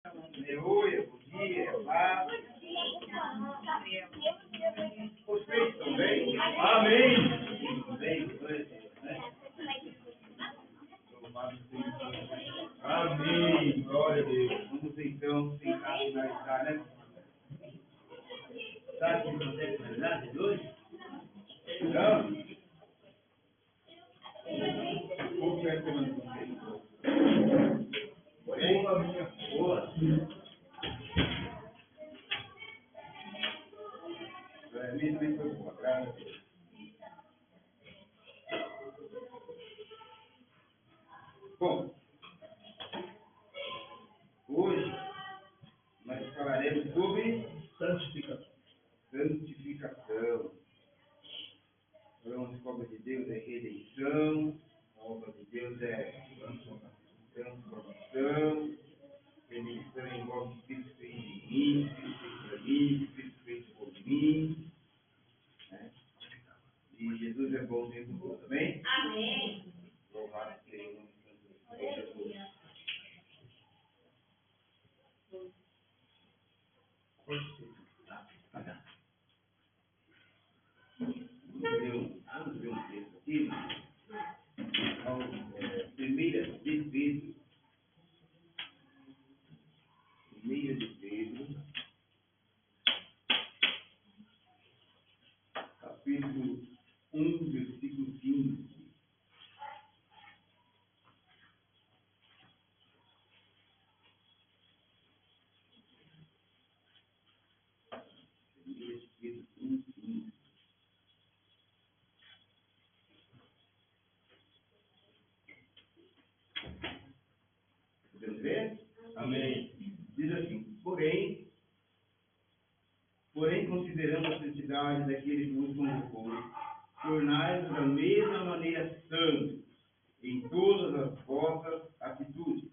Oi, bom dia, olá. Vocês estão bem? Amém. Tudo bem? Amém. Glória a Deus. Vamos então tentar finalizar, né? Sabe o que acontece na verdade de hoje? Não? Como que é a semana de vocês? Boa, minha boa. Minha também foi boa, graças a Deus. Bom, hoje nós falaremos sobre santificação. Santificação. Falamos que a obra de Deus é redenção, a obra de Deus é transformação, redenção envolve Cristo fez em mim, Cristo fez para mim, Cristo fez por mim, né? E Jesus é bom dentro do mundo, amém? Amém. Louvado seja o nome de Jesus. Vamos ver um texto aqui. Primeira de Pedro, capítulo 1, versículo 15. Primeira de Pedro 1, 15. Podemos ver? Amém. Diz assim, porém, considerando a santidade daquele que vos convocou, tornai-vos da mesma maneira santos em todas as vossas atitudes.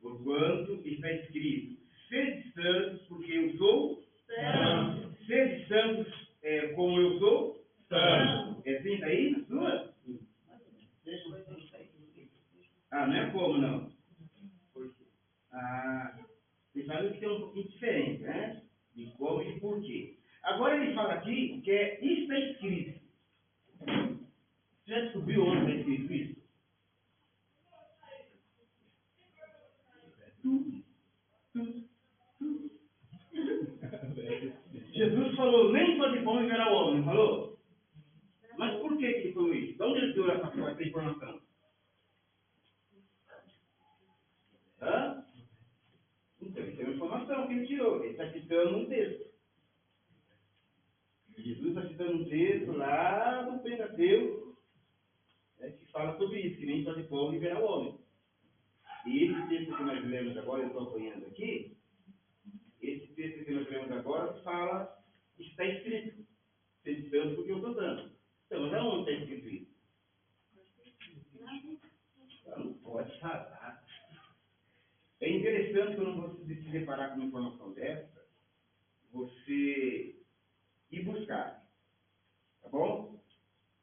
Porquanto está escrito, sede santos, porque eu sou santo. Sede santos, como eu sou santo. É assim daí na sua? Ah, não é como não? Ah, vocês sabem que tem um pouquinho diferente, né? De como e de porquê. Agora ele fala aqui que está escrito. Você já descobriu onde está escrito isso? Jesus falou, nem só de pão viverá o homem, não falou? Mas por que ele falou isso? De onde ele tirou essa informação? Hã? Então, isso é uma informação que ele tirou. Ele está citando um texto. Jesus está citando um texto lá no Pentateuco, que fala sobre isso, que nem só de pão viverá o homem. E esse texto que nós lemos agora, eu estou apanhando aqui, esse texto que nós lemos agora fala, está escrito. Sede santo porque eu estou dando. Então, mas aonde está escrito isso? Não pode falar. É interessante quando você se deparar com uma informação dessa, você ir buscar. Tá bom?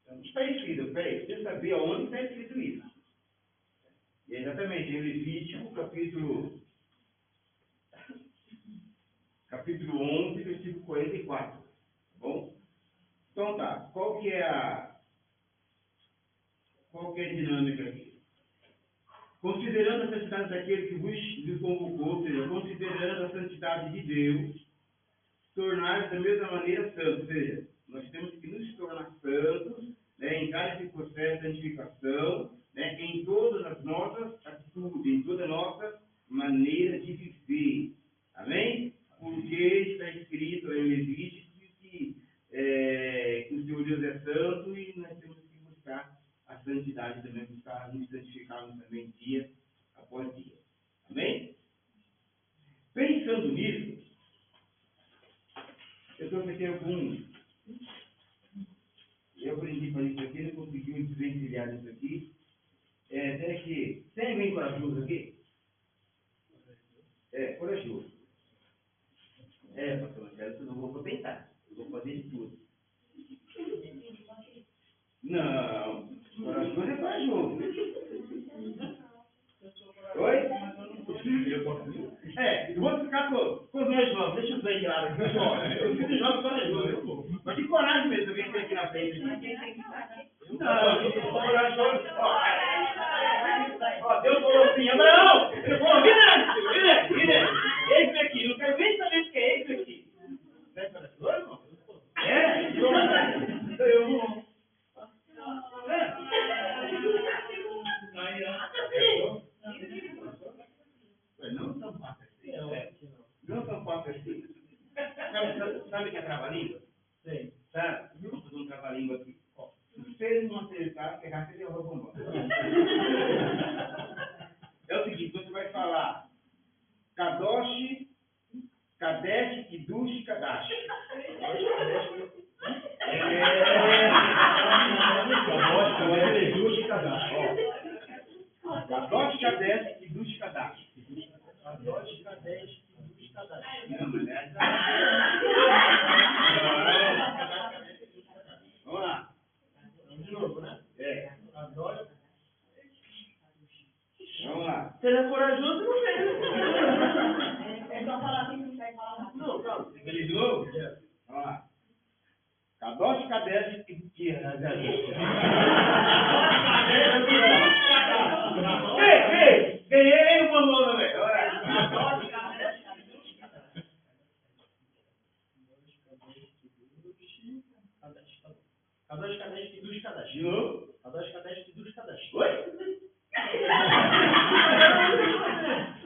Então, está escrito, peraí, você saber aonde está escrito isso. E é exatamente em Levítico, capítulo 11, versículo 44. Tá bom? Então tá, qual que é a dinâmica aqui? Considerando a santidade daquele que vos convocou, ou seja, considerando a santidade de Deus, tornar-se da mesma maneira santo. Ou seja, nós temos que nos tornar santos, né, em cada esse processo de santificação, né, em todas as nossas atitudes, em toda a nossa maneira de viver. Amém? Porque está escrito em Levítico que o Senhor Deus é santo e nós temos que buscar a santidade também, buscar nos santificarmos também dia após dia. Amém? Pensando nisso, eu trouxe aqui alguns. Eu aprendi para isso aqui, não consegui desvencilhar isso aqui. Até que. Tem alguém corajoso aqui? Corajoso. Pastor Marcelo, eu não vou tentar. Eu vou fazer de tudo. Não, corajoso é corajoso. Oi? Eu vou ficar com os meus jogos. Deixa eu ver de lado aqui. Eu fiz os jogos para jogo. Mas de coragem mesmo, eu venho aqui na frente. Não, eu tô corajoso. Ó, Deus falou assim, Abraão, ele falou, vira. Esse aqui, não quero nem saber o que é esse aqui. Você é corajoso, irmão? É? Eu vou. Não tão fácil assim. Não tão fácil assim. Sabe o que é trava-língua? Sim. Sabe? Vamos fazer um trava-língua aqui. Se ele não acertar, pegar, você derruba o bomba. É o seguinte, você vai falar Kadosh, Kadesh, Kiddush, Kadash. Kadosh, Kadesh, Kiddush, Kadash. Kadosh, Kadesh, Kiddush, Kadash. Kadosh, Kadesh, Kiddush, Kadash. Vamos lá. De novo, né? É. Kadosh. Vamos lá. Você é corajoso, não vem. É só falar assim, não consegue falar. Não, calma. Ele de novo? Vamos lá. Kadosh, Kadesh, Kiddush, Kadash. Ganhei uma mão, velho. Kadosh, Kadesh, Kiddush, Kadash. De novo? Kadosh, Kadesh, Kiddush, Kadash. Oi?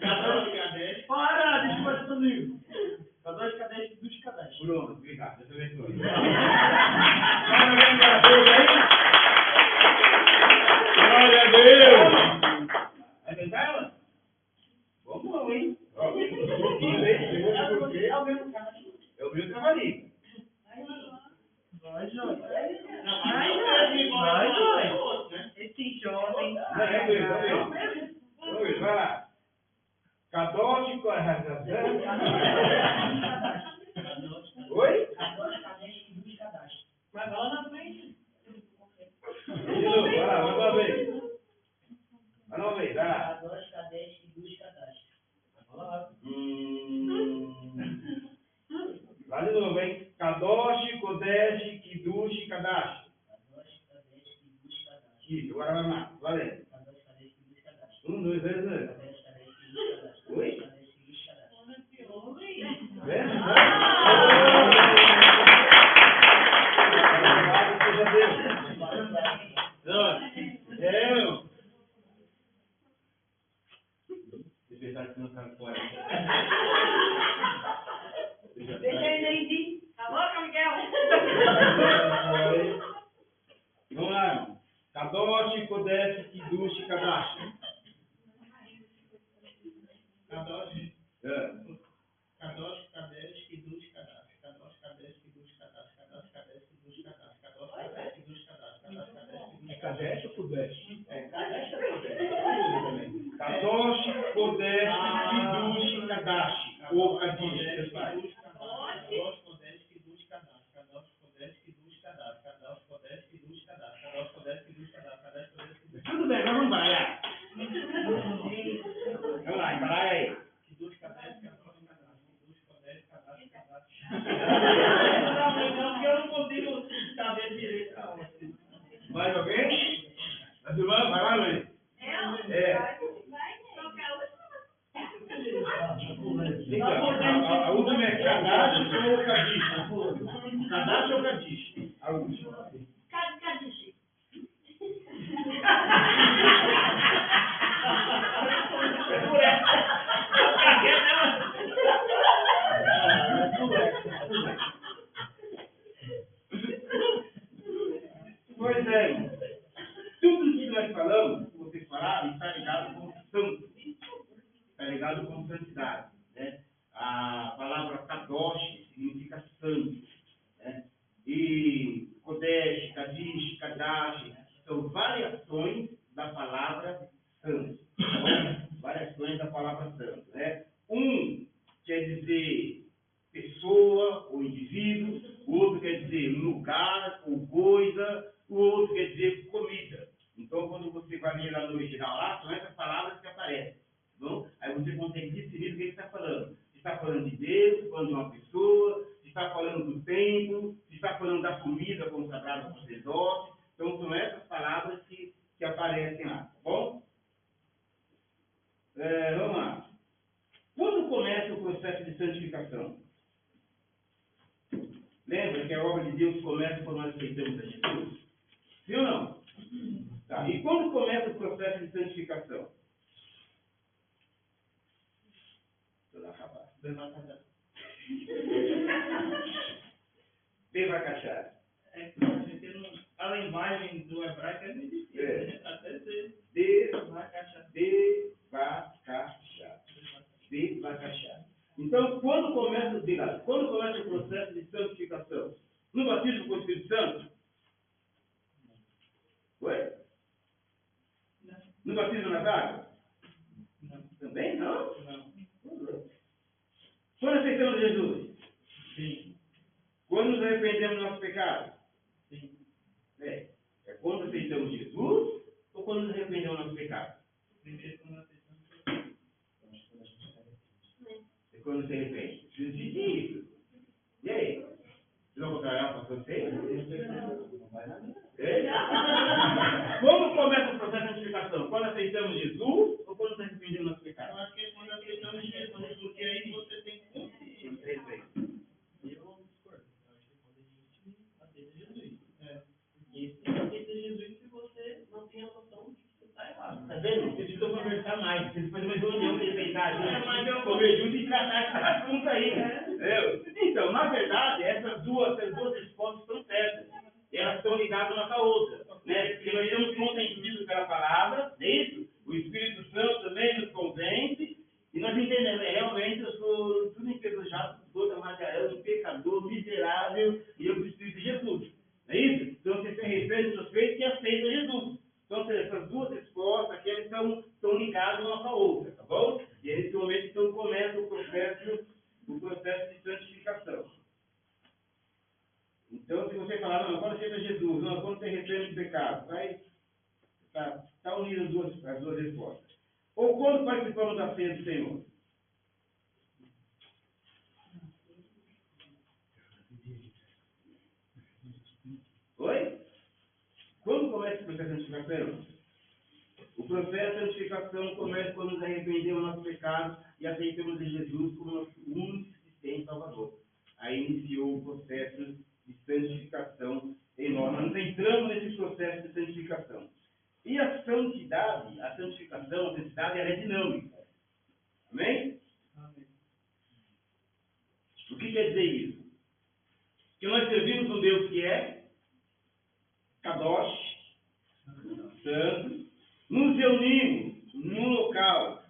Kadosh, Kadesh. Para, deixa eu fazer comigo. Kadosh, Kadesh, Kiddush, Kadash. Pronto, obrigado. Deixa eu ver tudo. Glória a Deus! Vai tentar ela? Vamos, hein? É o meu trabalhinho. Vai, Joy. Vai, Joy. Esse jovem. Vamos ver, vai lá. Kadosh, oi? Kadosh, Kadesh, Kiddush, Kadash. Vai lá na frente. De novo, vai lá, mais uma vez. Mais uma vez, vai lá. Kadosh, Kadesh, Kiddush, Kadash. Vai lá. Vai de novo, hein? Kadosh, Kodesh, Kiddush, Kadash. Kadosh, Kadesh, Kiddush, Kadash. Isso, agora vai lá. Valendo. Kadosh, Kadesh, Kiddush, Kadash. 1, 2, 3, 2. Kadosh, Kadesh, Kiddush, Kadash. Oi? Kadesh, Kiddush, Kadash. Deixa ele aí, Di. Tá louca, Miguel? Vamos lá, irmão. Kadosh, Kodesh, Kiddush, Kadash. Kadosh, É. Kadosh, Kadesh, Kiddush, Kadash. Kadosh, Kadesh, Kiddush, Kadash. Kadosh, Kadesh, Kiddush, Kadash. Kadosh, Kadesh, Kiddush, Kadash. Kadosh, Kadesh, Kiddush, Kadesh ou Kodesh? Kadesh ou Kodesh? Kadosh, Kodesh, Kiddush, Kadash. Ou Kadish, pessoal. Kadosh, Kodesh, Kiddush, Kadash. Kadosh, Kodesh, Kiddush, Kadash. Kadosh, Kodesh, Kiddush, Kadash. Kadosh, Kodesh, Kiddush, Kadash. Kadosh, Kodesh, Kiddush, Tudo bem, vamos embaralhar. Vamos lá, embaralha aí. Kiddush, Kadash, Kadosh, Kadash. Kiddush, Kodesh, Kadash, Kadash. Não, porque eu não consigo saber direito a hora. Mais alguém? Tá tudo bom? Vai lá, Luiz. É. Então, a última é Kadash ou Kadish? Kadash ou Kadish? A última. Kadish. É por essa. Pois é. Tudo isso que nós falamos, que vocês falaram, está ligado com santo. Está ligado com santidade. Né? A palavra Kadosh significa santo. Né? E Kodesh, Kadish, Kadash são variações da palavra santo. Variações da palavra santo. Né? Um quer dizer pessoa ou indivíduo, o outro quer dizer lugar ou coisa, o outro quer dizer comida. Então, quando você vai ler lá no original, lá, são essas palavras que aparecem. Bom? Aí você consegue falando de Deus, se está falando de uma pessoa, se está falando do templo, se está falando da comida consagrada ao sacerdote. Então, são essas palavras que aparecem lá, tá bom? Vamos lá. Quando começa o processo de santificação? Lembra que a obra de Deus começa quando nós aceitamos a Jesus? Sim ou não? Tá. E quando começa o processo de santificação? Devacachar. É que a gente não. A linguagem do hebraico é muito difícil, É. né? Até ser. Devacachar. Devacachar. Então, quando começa o processo de santificação? No batismo com o Espírito Santo? Oi? Não. No batismo nas águas? Não. Também não? Não. Quando aceitamos Jesus? Sim. Quando nos arrependemos dos nossos pecados? Sim. É quando aceitamos Jesus ou quando nos arrependemos dos nossos pecados? Primeiro quando nós aceitamos. É quando se arrepende. Preciso dizer isso. E aí? Você não contará para você? Como começa o processo de santificação? Quando aceitamos Jesus ou quando nos arrependemos dos nossos Eu pecados? acho que é quando aceitamos Jesus, porque aí você tem consciência. Eu discordo. Eu acho que quando a gente aceita Jesus. É. Porque você aceita Jesus se você não tem a noção de que você está errado. Tá vendo? Vocês precisam conversar mais. Vocês depois de uma reunião de sentar Mas junto, eu- comer junto e tratar esse assunto aí. Entendeu? Então, na verdade, essas duas respostas estão certas. Elas estão ligadas uma com a outra. Né? Porque nós estamos convencidos pela palavra, é isso? O Espírito Santo também nos convence. E nós entendemos, realmente eu sou tudo enferrujado, toda Magalhães, um pecador miserável, e eu preciso de Jesus. Não é isso? Então você se arrepende dos seus feitos e aceita Jesus. Então essas duas respostas aqui elas estão ligadas uma com a outra, tá bom? E aí, nesse momento então começa o processo de santificação. Então se você falar, não, quando aceita Jesus, não, quando você arrepende do pecado, vai tá unido as duas respostas. Ou quando participamos da ceia do Senhor? Oi? Quando começa o processo de santificação? O processo de santificação começa quando nos arrependemos do nosso pecado e aceitamos a Jesus como nosso único e suficiente Salvador. Aí iniciou o processo de santificação em nós. Nós entramos nesse processo de santificação. E a santidade, a santidade, ela é dinâmica. Amém? Amém. O que quer dizer isso? Que nós servimos um Deus que é Kadosh, santo, nos reunimos num local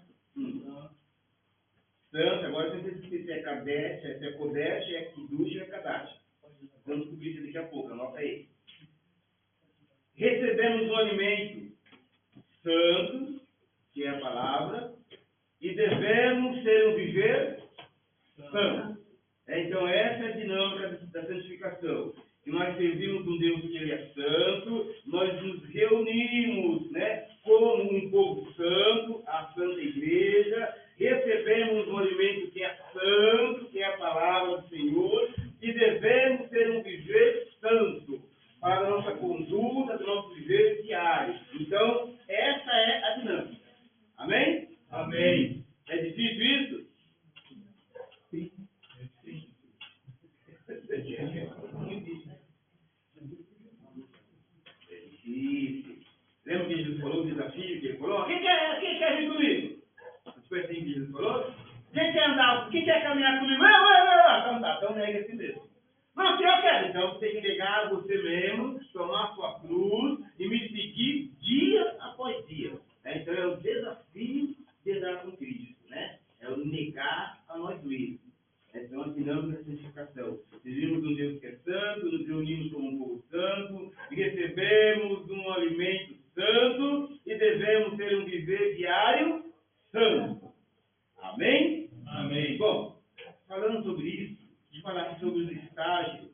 santo. Agora você tem que dizer se é Kadesh, se é Kodesh, é Kiddush ou é Kadash. Vamos descobrir isso daqui a pouco, anota aí. Recebemos um alimento santo, que é a palavra, e devemos ser um viver santo. Então essa é a dinâmica da santificação. Que nós servimos um Deus que ele é santo, nós nos reunimos, né, como um povo santo, a santa igreja, recebemos um alimento que é santo, que é a palavra do Senhor, e devemos ter um viver santo para a nossa conduta, do nosso viver diário. Então, essa é a dinâmica. Amém? Amém. É difícil isso? Sim. Difícil. Lembra que Jesus falou o desafio que ele falou? Quem quer vir comigo? Foi assim que Jesus falou? Quem quer andar? Quem quer caminhar comigo? Então tá, então nega assim mesmo. Não, se eu quero, então você tem que negar você mesmo, tomar sua cruz e me seguir dia após dia. Então é o desafio de andar com Cristo, né? É o negar a nós mesmos. Então a dinâmica da santificação. Servimos um Deus que é santo, nos reunimos como um povo santo, e recebemos um alimento santo e devemos ter um viver diário santo. Amém? Amém. Bom, falando sobre isso, de falar sobre os estágios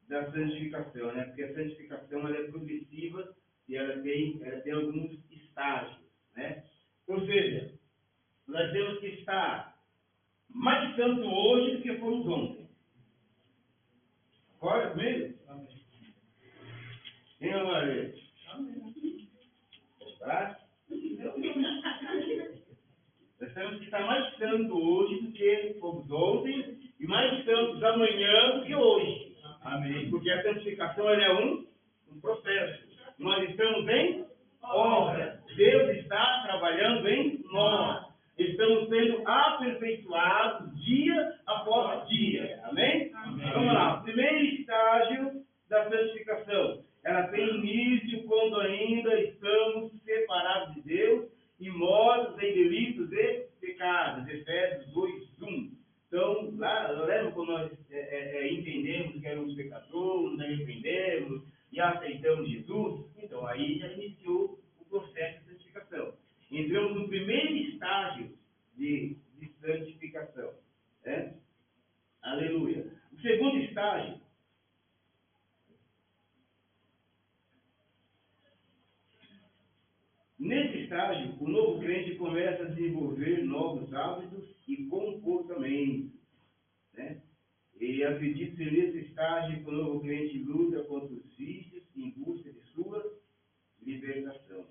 da santificação, né? Porque a santificação ela é progressiva e ela tem alguns estágios, né? Ou seja, nós temos que estar mais santo hoje do que fomos ontem. Concorda comigo? Amém. Quem é Maria? Tá? Nós temos que estar mais santos hoje do que fomos ontem e mais santos amanhã do que hoje. Amém. Porque a santificação ela é um processo. Nós estamos em obra. Deus está trabalhando em nós. Estamos sendo aperfeiçoados dia após dia. Amém? Amém. Vamos lá. O primeiro estágio da santificação. Ela tem início quando ainda estamos separados de Deus e mortos em delitos e pecados. Efésios 2:1. Então, lá, lembra quando nós entendemos que éramos pecadores, nos arrependemos e aceitamos Jesus? Então, aí já iniciou o processo de santificação. Entramos no primeiro estágio de santificação. Né? Aleluia. O segundo estágio. Nesse estágio, o novo crente começa a desenvolver novos hábitos e comportamentos. Né? E acredito ser nesse estágio que o novo crente luta contra os vícios em busca de sua libertação.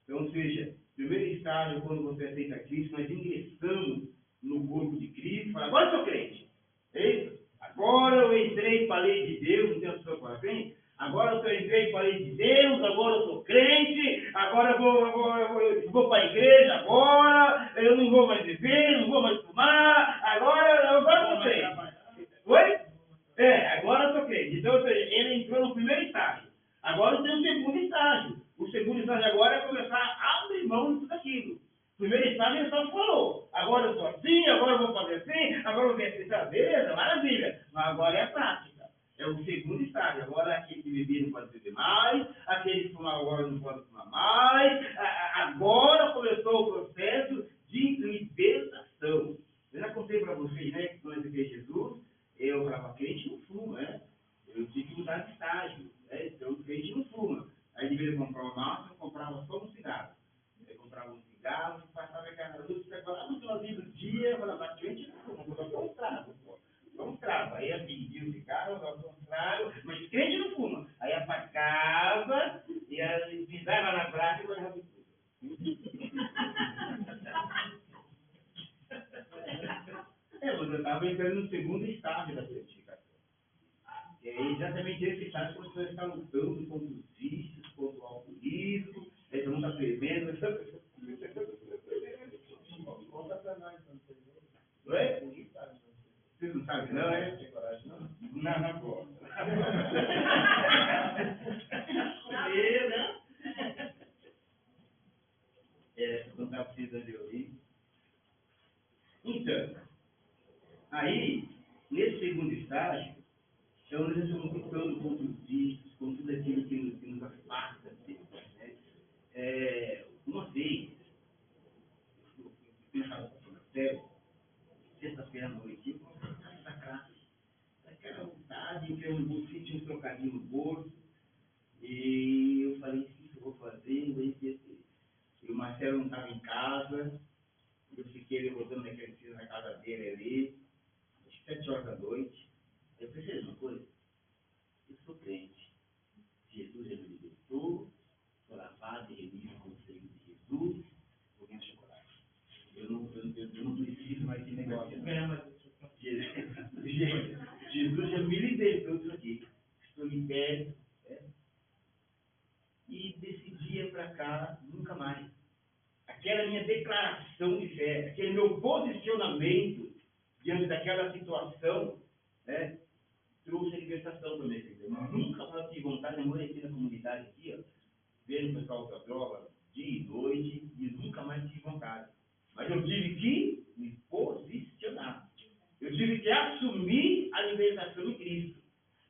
Então, ou seja, primeiro estágio, quando você aceita Cristo, nós ingressamos no corpo de Cristo e falamos, agora eu sou crente. Ei? Agora eu entrei para a lei de Deus, não tem a pessoa para frente? Agora eu entrei para a lei de Deus, agora eu sou crente, agora eu vou para a igreja, agora eu não vou mais beber, não vou mais fumar, agora eu sou crente. Oi? Agora eu sou crente. Então, ou seja, ele entrou no primeiro estágio. Agora tem o segundo estágio. O segundo estágio agora é começar a abrir mão de tudo aquilo. O primeiro estágio ele só falou. Agora eu sou assim, agora eu vou fazer assim, agora eu vou aceitar beleza, maravilha. Mas agora é a prática. É o segundo estágio. Agora aquele que bebia não pode beber mais, aquele que fumava agora não pode fumar mais. Agora começou o processo de libertação. Eu já contei para vocês, né, que quando eu aceitei Jesus, eu falava, crente não fuma, né? Eu tive que mudar de estágio, né? Então crente não fuma. Aí de vez em comprar uma massa, eu comprava só um cigarro. Eu comprava um cigarro, passava aquela luz, lá no finalzinho do dia, eu falava, crente não fuma, eu só um trago, pô. Só um trago. Aí eu pedia o cigarro, eu dava um trago, mas crente não fuma. Aí apagava e aí pisava na praça e olhava tudo. Mas eu estava entrando no segundo estágio da santificação. E é exatamente esse estágio que você está lutando contra os vícios, contra o alcoolismo, aí todo mundo está bebendo. Conta para nós, não Oi? Vocês não sabem, não, é? Não pode. Não está precisando de ouvir. Então, aí, nesse segundo estágio, então nós estamos lutando contra os vícios, contra tudo aquilo que nos afasta de Deus. Né? Uma vez, eu fui na casa do pastor, sexta-feira à noite, eu comecei a classe, aquela vontade, eu vou sentir um trocadinho no bolso, e eu falei, o que eu vou fazer? E o Marcelo não estava em casa, eu fiquei levantando naquele filho na casa dele ali, às 7 horas da noite. Eu pensei uma coisa, eu sou crente, Jesus já me libertou, sou lavado e remido com o sangue de Jesus, vou ganhar chocolate. Eu não preciso mais de negócio. Jesus já me libertou disso aqui, estou liberto, e desse dia para cá, nunca mais. Aquela minha declaração de fé, aquele meu posicionamento diante daquela situação, né, trouxe a libertação para mim. Nunca mais tive vontade, eu morei aqui na comunidade, aqui, ó, vendo o pessoal da droga, dia e noite, e nunca mais tive vontade. Mas eu tive que me posicionar. Eu tive que assumir a libertação em Cristo.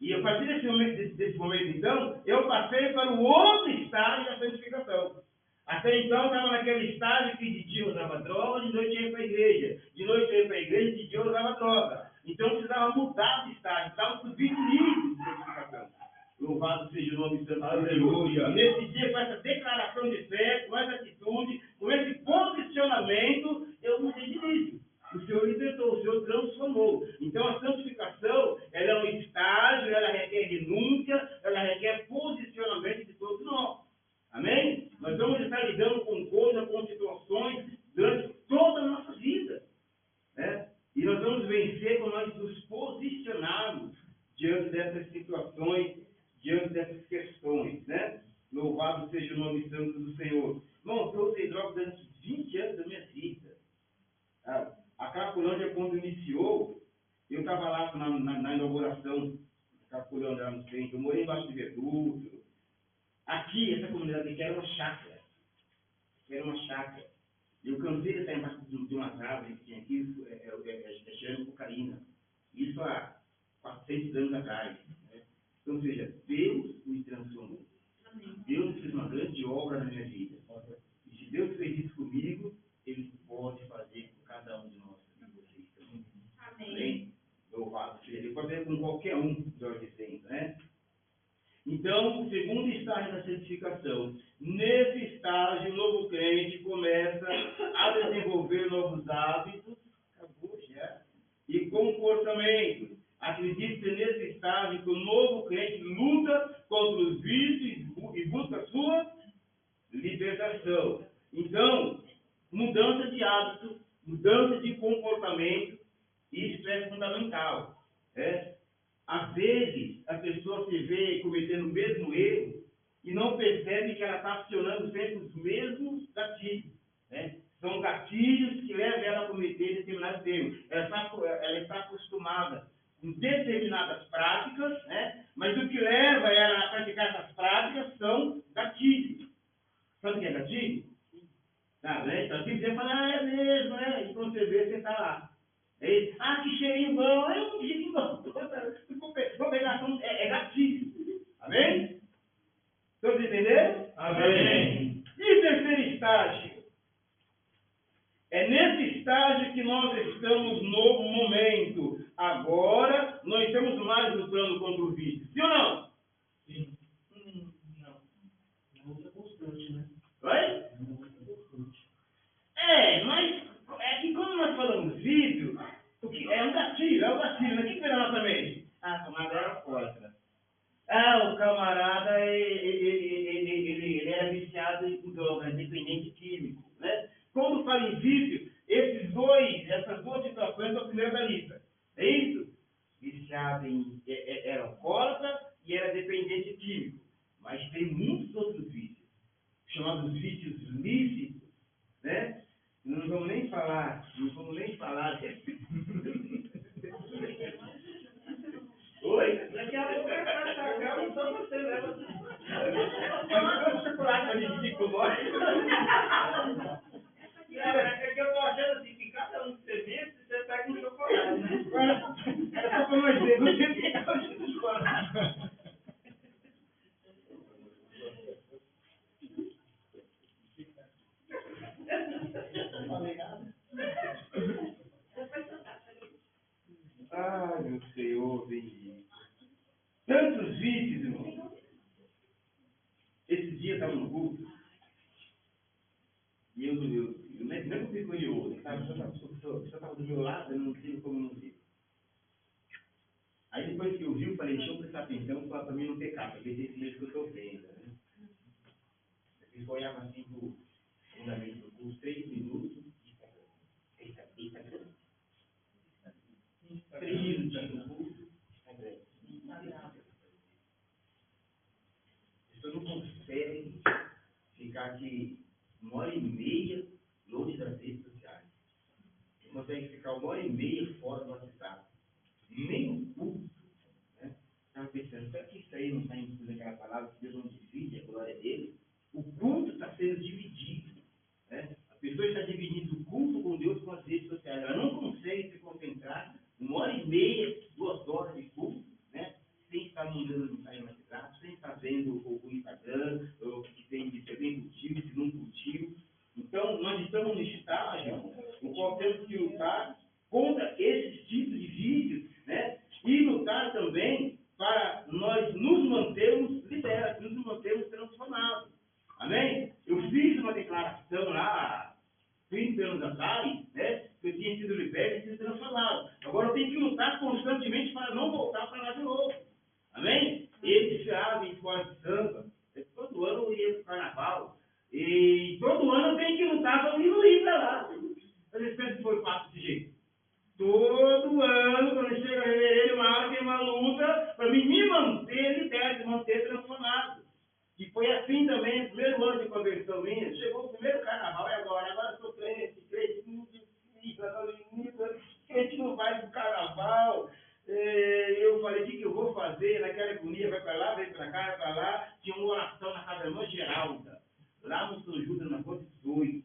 E a partir desse momento, então, eu passei para o outro estágio da santificação. Até então, eu estava naquele estágio que de dia eu usava droga, de noite eu ia para a igreja. De noite eu ia para a igreja, de dia eu usava droga. Então, eu precisava mudar de estágio, precisava subir de nível de santificação. Louvado seja o nome santo. Aleluia. E nesse dia, com essa declaração de fé, com essa atitude, com esse posicionamento, eu mudei de nível. O Então, a santificação, ela é um estágio, ela requer renúncia, ela requer posicionamento de todos nós. Amém? Nós vamos estar lidando com coisas, com situações durante toda a nossa vida. Né? E nós vamos vencer quando nós nos posicionarmos diante dessas situações, diante dessas questões. Né? Louvado seja o nome santo do Senhor. Irmão, eu usei droga durante 20 anos da minha vida. A Cracolândia, quando iniciou, eu estava lá na inauguração da Cracolândia, lá no centro. Eu morei embaixo de viaduto. Aqui, essa comunidade aqui era uma chácara. Eu cansei de estar embaixo de uma árvore que tinha aqui, cheirando cocaína. Isso há 400 anos atrás. Né? Então, ou seja, Deus me transformou. Deus fez uma grande obra na minha vida. E se Deus fez isso comigo, Ele pode fazer com cada um de nós. Vocês também. Amém? Louvado seja. Ele pode fazer com qualquer um, melhor dizendo, né? Então, o segundo estágio da santificação. Nesse estágio, o novo crente começa a desenvolver novos hábitos e comportamentos. Acredite nesse estágio que o novo crente luta contra os vícios e busca a sua libertação. Então, mudança de hábito, mudança de comportamento, isso é fundamental. Às vezes, a pessoa se vê cometendo o mesmo erro e não percebe que ela está acionando sempre os mesmos gatilhos. Né? São gatilhos que levam ela a cometer determinados erros. Ela está acostumada com determinadas práticas, né? Mas o que leva ela a praticar essas práticas são gatilhos. Sabe o que é gatilho? Né? Então, se você falar, é mesmo, né? E quando você vê, você está lá. Que cheirinho bom, um cheirinho bom. Vou pegar, é gatilho. Amém? Todos entenderam? Amém. E o terceiro estágio? É nesse estágio que nós estamos no momento. Agora, não estamos mais lutando contra o vício. Sim ou não? Sim. Não. Luta constante, né? Oi? Luta constante. Mas é que quando nós falamos vício, o que é um gatilho, mas o que vem na nossa mente? A camarada era contra. O camarada, ele era viciado em droga, dependente químico, né? Quando fala em vício, essas duas situações são a primeira da lista. É isso? Viciado era alcoólatra e era dependente químico. Mas tem muitos outros vícios, chamados vícios lícitos, né? Não vamos nem falar desse. Oi? Daqui a pouco vai passar a calma, só você leva. Mas chocolate para dividir com nós. É que eu tô achando assim, que cada um que você vê, você pega um chocolate, né? É só para nós ver, você pega o chocolate. Ai, meu Senhor, bendito. Tantos vícios, irmão. Esse dia eu estava no culto. E eu nem fiquei curioso. Você estava do meu lado, eu não sei como não vi. Aí depois que eu vi, eu falei, deixa eu prestar atenção para mim não pecar, porque esse mesmo que eu estou vendo. Né? Eu só olhava assim do fundamento do culto, 3 minutos. Eita. 3 minutos no culto. Você não consegue ficar aqui 1h30 longe das redes sociais. Você consegue ficar 1h30 fora do WhatsApp. Nem o culto. Né? Estava pensando, será que isso aí não está incluindo aquela palavra que Deus não divide a glória dele? O culto está sendo dividido. Né? A pessoa está dividindo o culto com Deus com as redes sociais. Ela não consegue se concentrar 1h30, 2 horas de culto, né? Sem estar mandando mensagem no WhatsApp, sem estar vendo o Instagram, o que tem de ser bem curtiu, se não curtiu. Então, nós estamos no estágio no qual temos que lutar contra esses tipos de vícios, né? E lutar também para nós nos mantermos libertos, nos mantermos transformados. Amém? Eu fiz uma declaração lá, 30 anos atrás, né? Que eu tinha sido liberto e sido transformado. Agora eu tenho que lutar constantemente para não voltar para lá de novo. Amém? Ele já em escola de samba, todo ano eu ia para o carnaval. E todo ano eu tenho que lutar para não ir para lá. Vocês pensam que foi fácil desse jeito? Todo ano, quando chega fevereiro, março, tem uma luta para me manter liberto, manter transformado. E foi assim também, no primeiro ano de conversão minha, chegou o primeiro carnaval e agora eu sou crente não vai pro carnaval. Eu falei, o que eu vou fazer? Naquela agonia, vai para lá, vai para cá, vai para lá. Tinha uma oração na casa da irmã Geralda, lá no São Judas, na rua 18.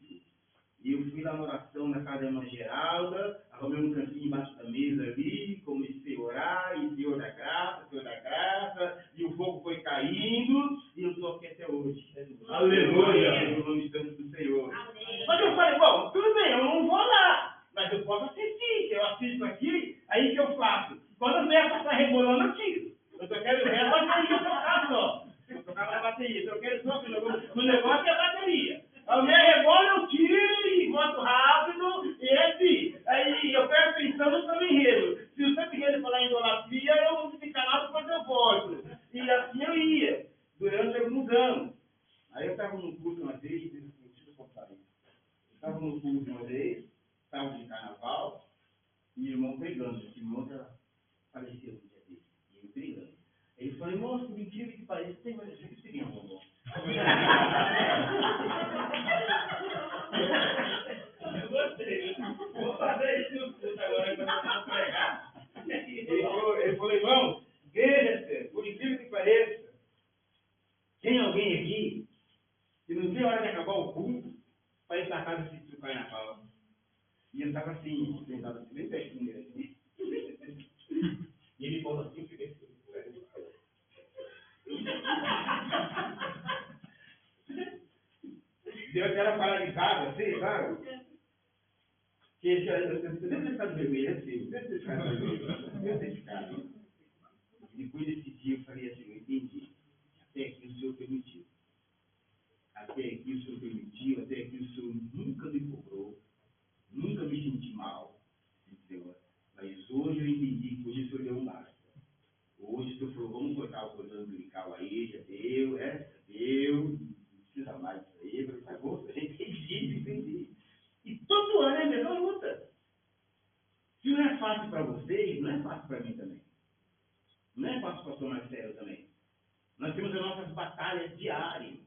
E eu fui lá na oração na casa da irmã Geralda, arrumei um cantinho embaixo da mesa ali, comecei a orar, e Senhor da graça, e o fogo foi caindo, e eu estou aqui até hoje. Aleluia! No nome santo do Senhor. Amém. Mas eu falei, bom, tudo bem, eu não vou lá, mas eu posso assistir. Eu assisto aqui, aí que eu faço? Quando eu venho passar rebolando, eu tiro. Eu só quero ver a bateria tocar só. Eu tocava na bateria, então eu quero só que no negócio é a bateria. A minha rebola eu tiro e boto rápido, e é assim. Aí eu presto atenção no samba enredo. Se o samba enredo falar em idolatria, eu vou ficar lá, depois eu volto. E assim eu ia, durante alguns anos. Aí eu estava num curso uma vez, deixa eu contar isso. Eu estava num curso uma vez, estava de carnaval, e o irmão pregando. Esse irmão já faleceu no dia dele. E ele pregando. Ele falou, irmão, por incrível que pareça, tem mais gente que seria um bombom. Eu gostei. Vou fazer isso no culto agora quando eu vou pregar. Ele falou, irmão, veja, por incrível que pareça, tem alguém aqui que não tem hora de acabar o culto para ir para casa assistir o carnaval. E eu estava assim, sentado assim, bem pertinho dele. E ele falou assim, fiquei assim. Deu aquela paralisada assim, sabe? Que eu devo ter ficado vermelho assim, devo ter ficado vermelho, devo ter ficado. Depois desse dia eu falei assim, eu entendi. Até aqui o Senhor permitiu. Até aqui o Senhor permitiu, até aqui o Senhor nunca me cobrou, nunca me senti mal, Senhor. Mas hoje eu entendi que hoje o Senhor deu um basta. Hoje o Senhor falou, vamos cortar o cordão umbilical aí, já deu, já deu, não precisa mais disso aí, mas tá bom, eu entendi. E todo ano é a mesma luta. Se não é fácil para vocês, não é fácil para mim também. Não é fácil para o pastor Marcelo também. Nós temos as nossas batalhas diárias,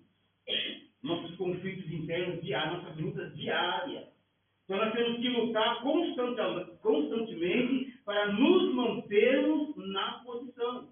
nossos conflitos internos diários, nossas lutas diárias. Então nós temos que lutar constantemente para nos mantermos na posição,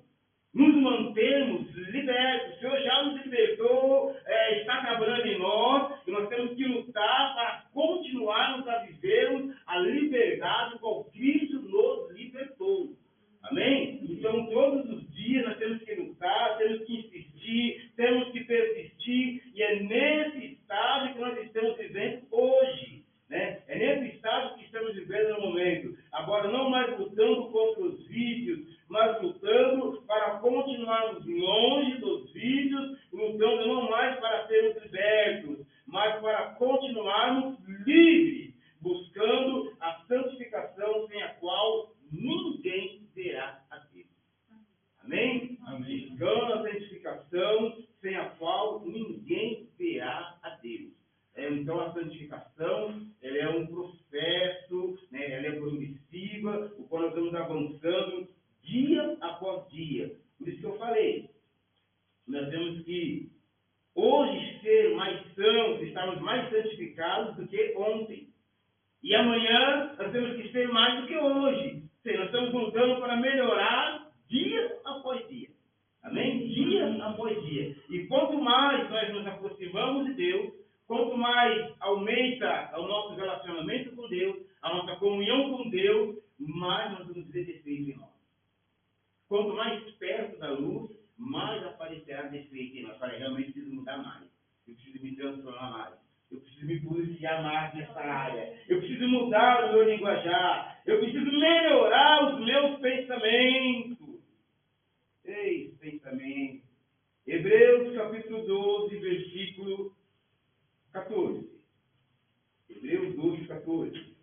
nos mantermos libertos. O Senhor já nos libertou, está trabalhando em nós, e nós temos que lutar para continuarmos a vivermos a liberdade qual Cristo nos libertou. Amém? Então, todos os dias nós temos que lutar, temos que insistir, temos que persistir, e é nesse estágio que nós estamos vivendo hoje. Né? É nesse estágio que estamos vivendo no momento. Agora, não mais lutando contra os vícios, mas lutando para continuarmos longe dos vícios, lutando não mais para sermos libertos, mas para continuarmos livres, buscando a santificação sem a qual ninguém verá a Deus. Amém? Amém. Buscando a santificação sem a qual ninguém verá a Deus. Então, a santificação ela é um processo, né, ela é progressiva, o qual nós vamos avançando dia após dia. Por isso que eu falei, nós temos que hoje ser mais santos, estarmos mais santificados do que ontem. E amanhã nós temos que ser mais do que hoje. Nós estamos lutando para melhorar dia após dia. Amém? Dia após dia. E quanto mais nós nos aproximamos de Deus, quanto mais aumenta o nosso relacionamento com Deus, a nossa comunhão com Deus, mais nós vamos ver defeito em nós. Quanto mais perto da luz, mais aparecerá defeito em nós. Falei, realmente preciso mudar mais. Eu preciso me transformar mais. Eu preciso me policiar mais nessa área. Eu preciso mudar o meu linguajar. Eu preciso melhorar os meus pensamentos. Ei, pensamentos. Hebreus capítulo 12, versículo 14. Hebreus 12, 14.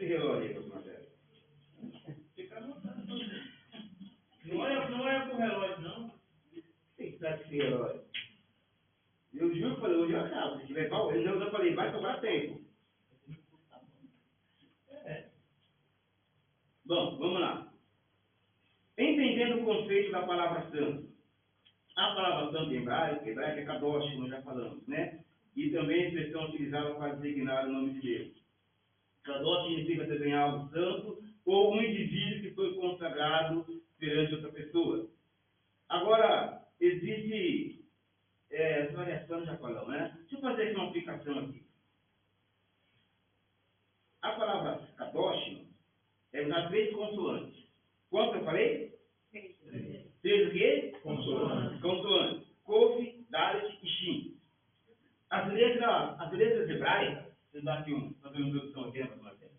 esse relógio aí, pastor Marcelo? Fica anotando. Não olha pro relógio, não. Tem que estar esse relógio. Eu juro que falei, hoje eu acabo. Se tiver pau, eu falei, vai sobrar tempo. Bom, vamos lá. Entendendo o conceito da palavra santo. A palavra santo em hebraico é kadosh, como já falamos, né? E também a expressão utilizada para designar o nome de Deus. Kadosh significa também algo santo ou um indivíduo que foi consagrado perante outra pessoa. Agora, existe essa variação já falamos, né? Deixa eu fazer aqui uma aplicação aqui. A palavra kadosh usar 3 consoantes. Quanto eu falei? 3 o quê? Consoantes. Consoantes. Kof, Dalet e Shin. As letras hebraicas, eu dar aqui fazer uma introdução aqui, né, pastor Marcelo?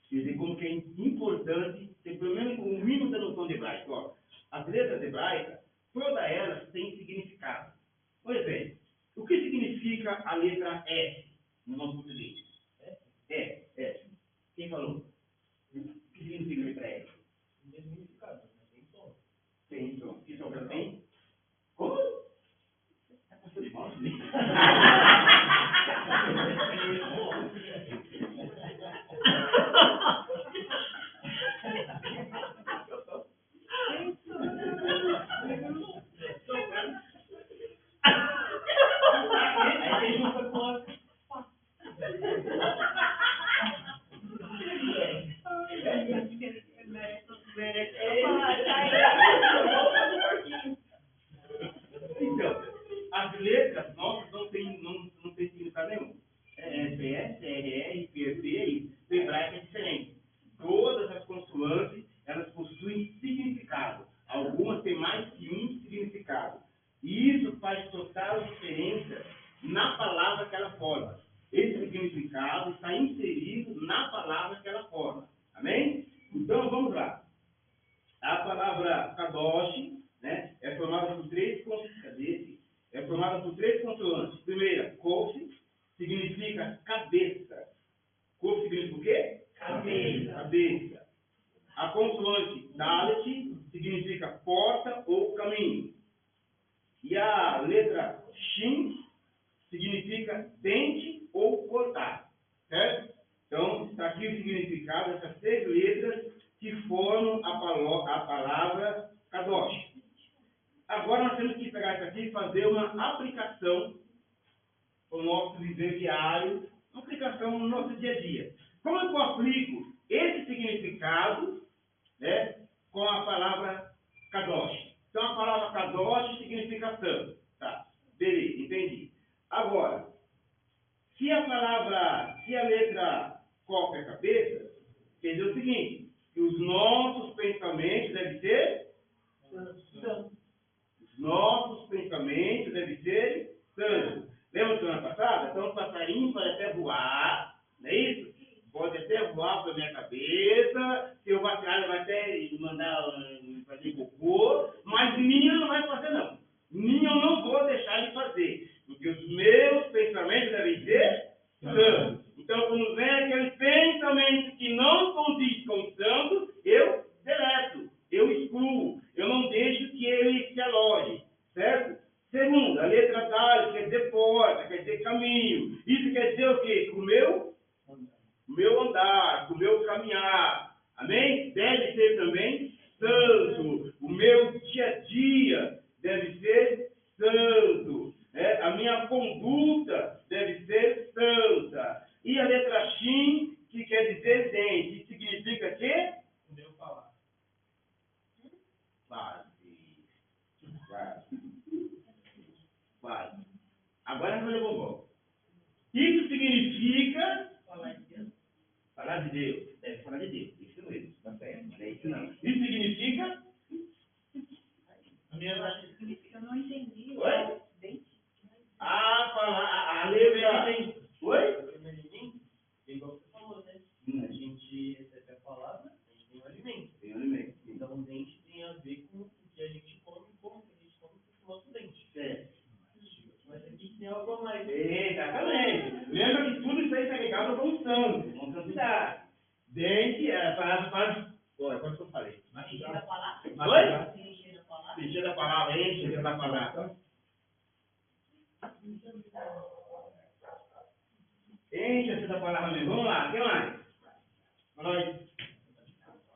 Quer dizer, como que é importante ter pelo menos um mínimo da noção de hebraico. Ó, as letras hebraicas, todas elas têm significado. Por exemplo, o que significa a letra S no nosso português? S. Quem falou? O que significa a letra S? Não tem significado, né? Tem som. Tem som. Que som que ela tem? Como? É pastor de mouse, né? Aí tem uma coisa. Então, as letras nossas não tem significado nenhum. PS, RR, PFP, é isso. O hebraico é diferente. Todas as consoantes, elas possuem significado. Algumas têm mais que um significado. E isso faz total diferença na palavra que ela forma. Esse significado está inserido na palavra que ela forma. Amém? Então, vamos lá. A palavra kadosh, né, é formada por 3 consoantes. Primeira, kof, significa cabeça. Kof significa o quê? Cabeça. A consoante dalet significa porta ou caminho. E a letra shin significa dente ou cortar. Certo? Então, está aqui o significado dessas 3 letras que formam a palavra kadosh. Agora nós temos que pegar isso aqui e fazer uma aplicação no nosso viver diário, uma aplicação no nosso dia a dia. Como é que eu aplico esse significado, né, com a palavra kadosh? Então a palavra kadosh significa santo. Tá, beleza, entendi. Agora, se a letra kof é cabeça, quer dizer o seguinte, que os nossos pensamentos devem ser santos. Os nossos pensamentos devem ser santos. Lembra da semana passada? Então o passarinho pode até voar, não é isso? Pode até voar para a minha cabeça, se eu vacilar, ele vai até mandar fazer cocô, mas ninho não vai fazer não. Ninho eu não vou deixar ele fazer, porque os meus pensamentos devem ser santos. Então, quando vem aquele pensamento que não condiz com o santo, eu deleto, eu excluo, eu não deixo que ele se aloje, certo? Segundo, a letra Dalet quer dizer porta, quer dizer caminho. Isso quer dizer o quê? O meu andar, o meu caminhar. Amém? Deve ser também santo. O meu dia a dia deve ser santo. A minha conduta deve ser santa. E a letra Shin, que quer dizer dente, significa quê? O meu falar. Quase. Agora não levou bom. Isso significa falar de Deus. Deve falar de Deus. Isso mesmo. Tá certo. Não é isso não. Isso significa? A minha verdade significa não entendi. Oi? Dente. A letra. Oi? Igual você falou, né? A gente recebe a palavra, a gente tem um alimento. Tem alimento. Então o dente tem a ver com o que a gente come, como que a gente come com o nosso dente. Certo. Mas aqui tem algo a mais. Exatamente. Lembra que tudo isso aí está ligado com o santo, com santidade. Dente, olha, quanto que eu falei? Encher da palavra. Oi? Encher da palavra. Encher da palavra, encher da palavra. Enche da palavra mesmo. Vamos lá, o que mais? Fala aí.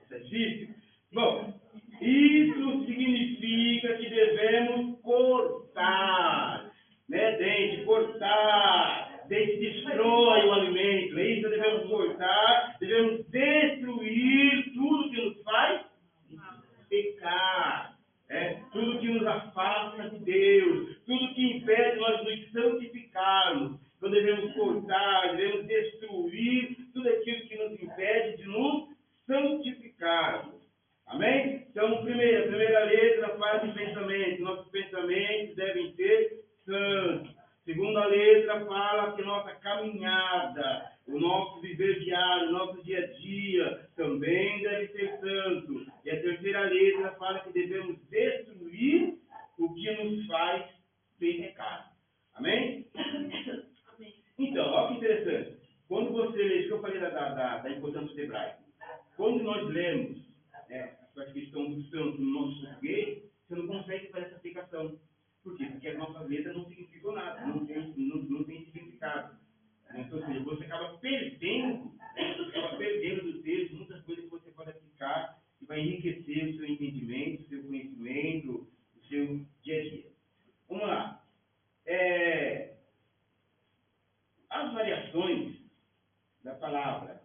Isso é difícil? Bom, isso significa que devemos cortar, né, dente, cortar. Dente destrói o alimento, é isso? Devemos cortar, devemos destruir tudo que nos faz pecar, tudo que nos afasta de Deus, tudo que impede nós nos santificarmos. Então devemos cortar, devemos destruir tudo aquilo que nos impede de nos santificarmos. Amém? Então, a primeira letra fala de pensamento. Nossos pensamentos devem ser santos. Segunda letra fala que nossa caminhada, o nosso viver diário, o nosso dia a dia também deve ser santo. E a terceira letra fala que devemos destruir o que nos faz pecar. Amém? Então, olha que interessante. Quando você lê, isso que eu falei da importância do hebraico. Quando nós lemos essa questão do santo no nosso português, você não consegue fazer essa aplicação. Por quê? Porque as nossas letras não significam nada, não tem significado. Então, ou seja, você acaba perdendo do texto muitas coisas que você pode aplicar e vai enriquecer o seu entendimento, o seu conhecimento, o seu dia a dia. Vamos lá. As variações da palavra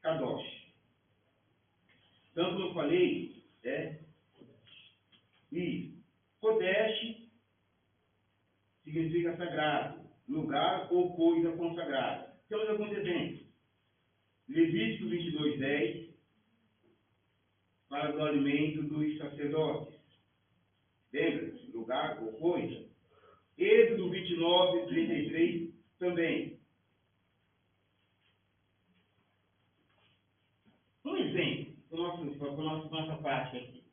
kadosh. Tanto como eu falei, e Kodesh significa sagrado, lugar ou coisa consagrada. Temos alguns exemplos. Levítico 22:10 fala do alimento dos sacerdotes. Lembra? Lugar ou coisa. Êxodo 29:33 também. Um exemplo, para nossa parte aqui.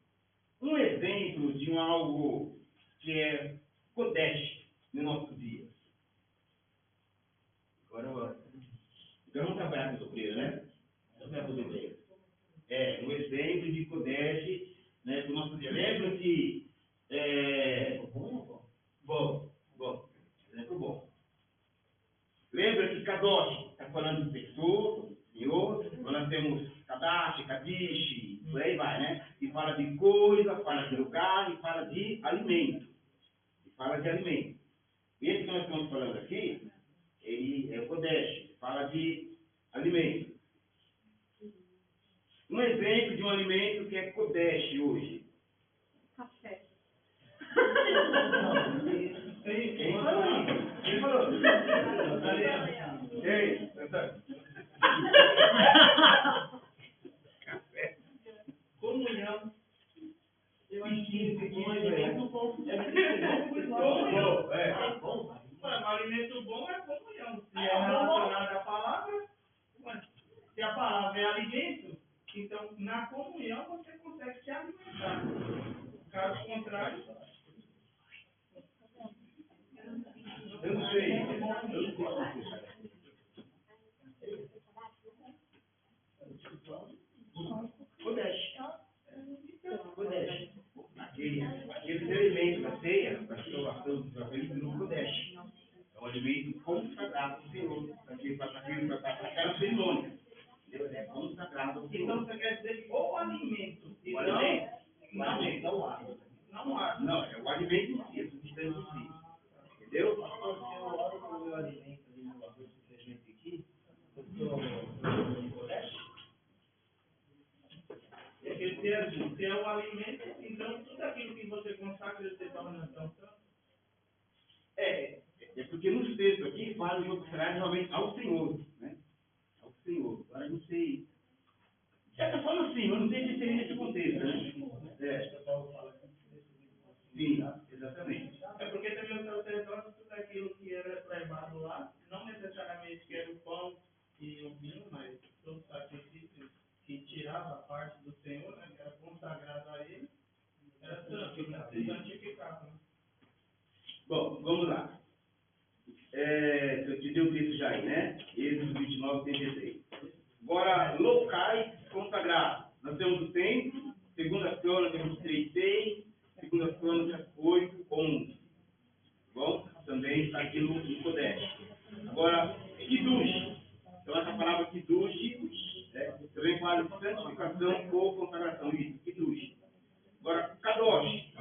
Um exemplo de algo que é Kodesh no nosso dia. Agora vamos trabalhar com o sobreiro, né? Vamos trabalhar com o sobreiro. Um exemplo de Kodesh, né, do nosso dia. Lembra-se. Bom. Exemplo bom. Lembra que Kadosh está falando de pessoa, Senhor, nós temos Kadash, Kadish, por aí vai, né? E fala de coisa, fala de lugar e fala de alimento. Esse que nós estamos falando aqui, ele é o Kodesh, fala de alimento. Um exemplo de um alimento que é Kodesh hoje. Café. Quem falou? Ei, café. Comunhão. Eu acho que um alimento bom Um alimento bom é comunhão. Se é relacionado à palavra, se a palavra é alimento, então na comunhão você consegue se alimentar. Caso contrário, Eu não sei. Kodesh. Aqueles elementos da ceia, da salvação do no Kodesh. É um alimento consagrado ao Senhor, para aquela cerimônia. É consagrado ao Senhor. então você quer dizer que o alimento, e O alimento não há. Não, é o alimento em si, a substância em si. Entendeu? Eu oro para o meu alimento ali no arroz que feijão aqui, eu estou Kodesh. Porque se é o alimento, então tudo aquilo que você consagra, você torna tão santo. É porque nos textos aqui fala de consagrar realmente ao Senhor, né? Ao Senhor. Agora não sei. De certa forma sim, mas não sei se seria nesse contexto, né? Sim, exatamente. É porque também o sacerdote, tudo aquilo que era levado lá, não necessariamente que era o pão e o vinho, mas todo sacrifício que tirava a parte do Senhor, né, que era consagrado a ele, era santificado. Né? Bom, vamos lá. Eu te dei o texto já aí, né? Êxodo 29:33. Agora, locais consagrados. Nós temos o templo, segunda Crônicas, temos 3:6, segunda Crônicas 8:11. Bom, também está aqui no Codex. Agora, Kiddush. Então, essa palavra Kiddush, também fala de santificação ou consagração. Isso, Kiddush. Agora, Kadosh.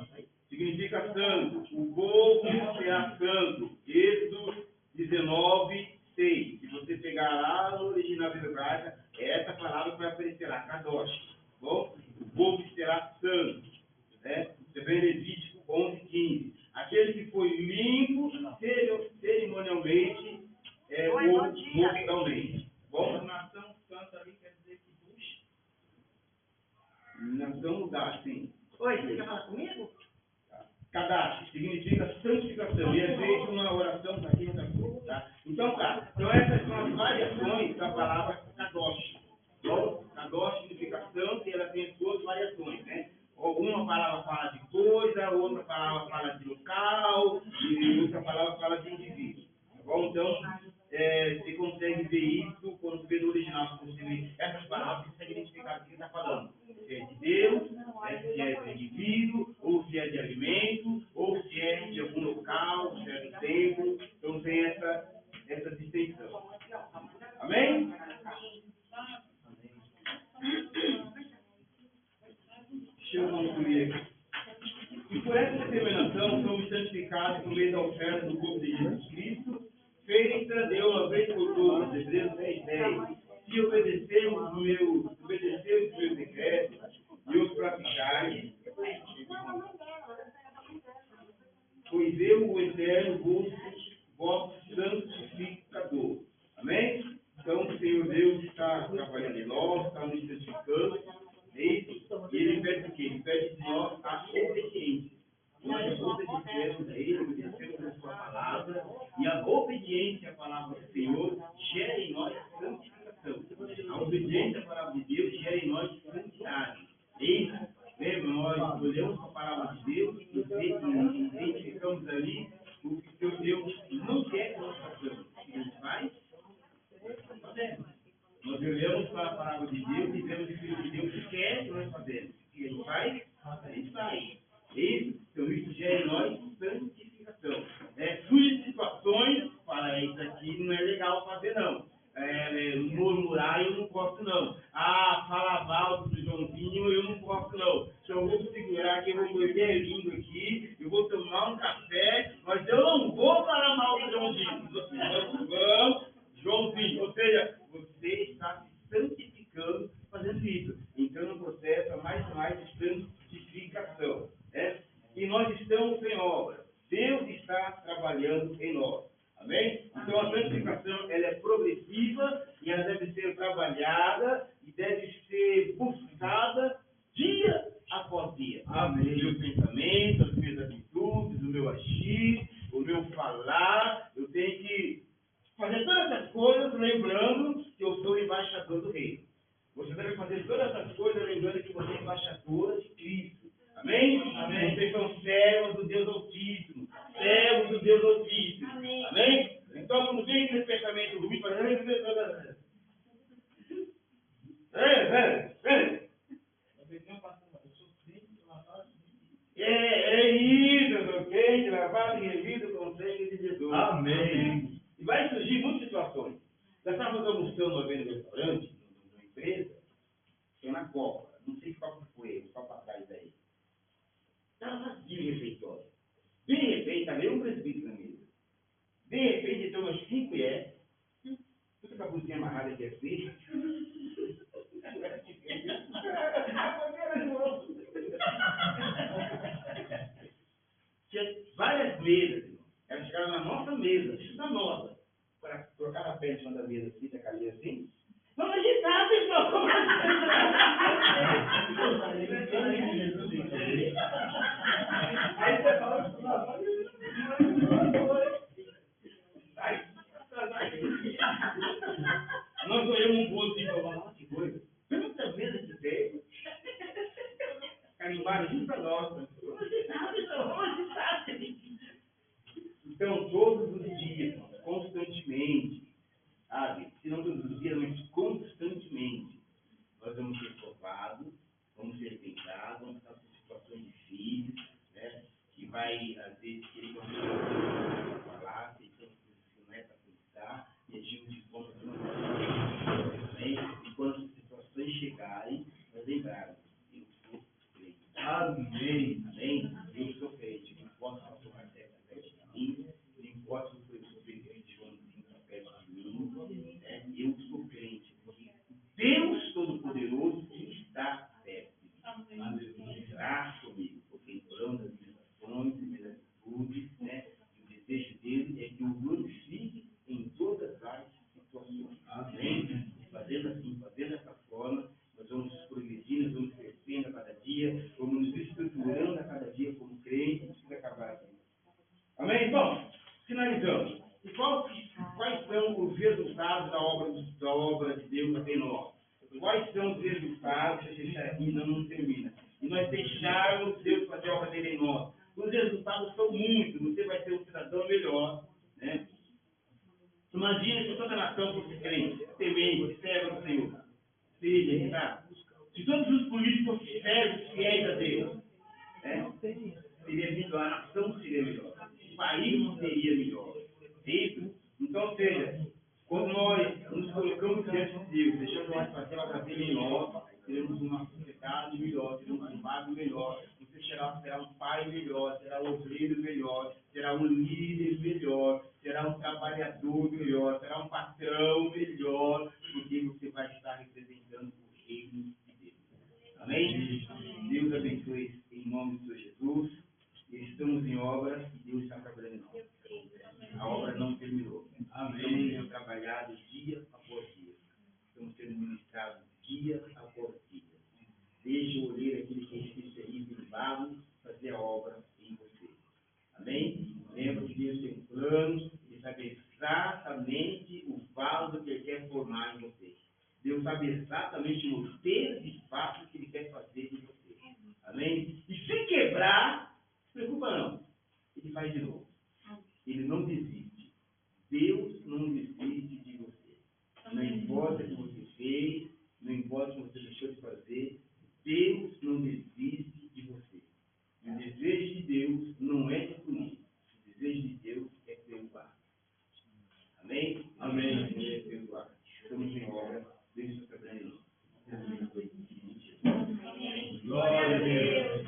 Significa santo. O povo será santo. Êxodo 19:6. Se você pegar lá no original hebraico, essa palavra vai aparecer lá, Kadosh. Bom, o povo será santo. Você vê em Levítico 11:15. Aquele que foi limpo cerimonialmente ou musicalmente. Bom? Nação santa ali quer dizer que puxa. Nação mudar, sim. Oi, você quer falar comigo? Kadash significa santificação. E é feito uma oração para quem está comigo, tá? Então tá. Então essas são as variações da palavra Kadosh. Então, Kadosh significa santo e ela tem suas variações, né? Uma palavra fala de coisa, outra palavra fala de local e outra palavra fala de indivíduo. Tá bom? Então, você consegue ver isso quando você vê no original, você vê essas palavras, você consegue identificar o que está falando. Se é de Deus, se é de indivíduo, ou se é de alimento, ou se é de algum local, se é do templo. Então tem essa distinção. Amém? Deixa eu concluir aqui. E por essa determinação somos santificados por meio da oferta do corpo de Jesus Cristo, feita de uma vez por todas, Hebreus 10:10. Se obedecermos os meus decretos e os praticarem, pois eu, o Eterno, vosso santificador. Amém? Então, o Senhor Deus está trabalhando em nós, está nos santificando. E Ele pede o quê? Ele pede de nós a obediência. Nós obedecemos a Ele, obedecemos a Sua palavra, e a obediência à palavra do Senhor gera em nós santificação. A obediência à palavra de Deus gera em nós santidade. Lembra, nós olhamos para a palavra de Deus e identificamos ali o que o Deus não quer que nós façamos. O que a gente faz? Nós olhamos para a palavra de Deus e vemos o que Deus quer que nós fazemos. O que a gente faz? A gente faz. Então, isso gera em nós santificação. Surgem situações, para isso aqui não é legal fazer, não. Murmurar eu não posso, não. Falar mal do Joãozinho eu não posso, não. Então, eu vou segurar aqui, eu vou morder a língua aqui, eu vou tomar um café, mas eu não vou falar mal do Joãozinho. Joãozinho, ou seja, você está se santificando fazendo isso. Então, no processo, mais e mais de santificação. E nós estamos em obra. Deus está trabalhando em nós. Amém? Então, a santificação ela é progressiva e ela deve ser trabalhada e deve ser buscada dia após dia. Amém. O meu pensamento, as minhas atitudes, o meu agir, o meu falar, eu tenho que fazer todas essas coisas lembrando que eu sou embaixador do reino. Você deve fazer todas essas coisas lembrando que você é embaixadora de Cristo. Amém? Amém. Vocês são servos do Deus Altíssimo. Servos do Deus Altíssimo. Amém? Amém? Então, quando vem aquele pensamento ruim, isso, eu sou quente, lavado e revido com o sangue de Jesus. Amém. E vai surgir muitas situações. Nós estávamos almoçando uma vez no restaurante, numa empresa, foi na Copa. Não sei qual que foi, só para trás daí. Estava vazio o refeitório. De repente, estava eu um presbítero na mesa. De repente, então, umas 5 colheres, tudo com a cozinha amarrada aqui assim. Tinha várias mesas, irmão. Elas chegaram na nossa mesa, isso da nossa. Para trocar a pé em cima da mesa assim, da cadeira assim. Vamos agitar, pessoal! Aí você fala, nós olhamos um pouco assim e falamos, que coisa, tanta mesa de tempo, carimbaram junto a nossa. Então, todos os dias, constantemente, sabe? Se não todos os dias, mas constantemente. eu sou crente, porque Deus Todo-Poderoso está perto de mim, está comigo, porque Ele branda as minhas ações, as minhas atitudes, né? E o desejo dele é que eu glorifique em todas as situações. Amém? Fazendo assim, fazendo dessa forma, nós vamos progredindo, nós vamos crescendo a cada dia, vamos nos estruturando a cada dia como crente, não precisa acabar aqui. Amém? Bom, finalizando. E quais são os resultados da obra de Deus até nós? Quais são os resultados, deixa eu deixar aqui, não termina. E nós deixarmos Deus fazer a obra dele em nós. Os resultados são muitos, você vai ser um cidadão melhor, né? Imagina se toda a nação fosse crente, temente, serve ao Senhor. Seja, tá? Se todos os políticos fossem servos, fiéis a Deus, né? Seria melhor, a nação seria melhor, o país seria melhor. Isso? Então, ou seja, quando nós nos colocamos diante de Deus, deixando nós fazer a obra dele em nós, teremos uma sociedade melhor, teremos um bairro melhor, você será um pai melhor, será um obreiro melhor, será um líder melhor, será um trabalhador melhor, será um patrão melhor, porque você vai estar representando o reino de Deus. Amém? Deus abençoe em nome do Senhor Jesus. Estamos em obra e Deus está trabalhando em nós. A obra não terminou. Amém. Estamos sendo trabalhados dia após dia. Estamos sendo ministrados dia após dia. Deixe o olheiro aquele que é especialista em barro fazer a obra em você. Amém? Lembra que Deus tem um plano, Ele sabe exatamente o vaso que Ele quer formar em você. Deus sabe exatamente o modelo de espaço que Ele quer fazer em você. Amém? E se quebrar, não se preocupa não. Ele faz de novo. Ele não desiste. Deus não desiste de você. Não importa o que você fez, não importa o que você deixou de fazer, Deus não desiste de você. O desejo de Deus não é te punir. O desejo de Deus é perdoar. Amém? Amém. É perdoar. Estamos em obra. Deus está trabalhando. Glória a Deus.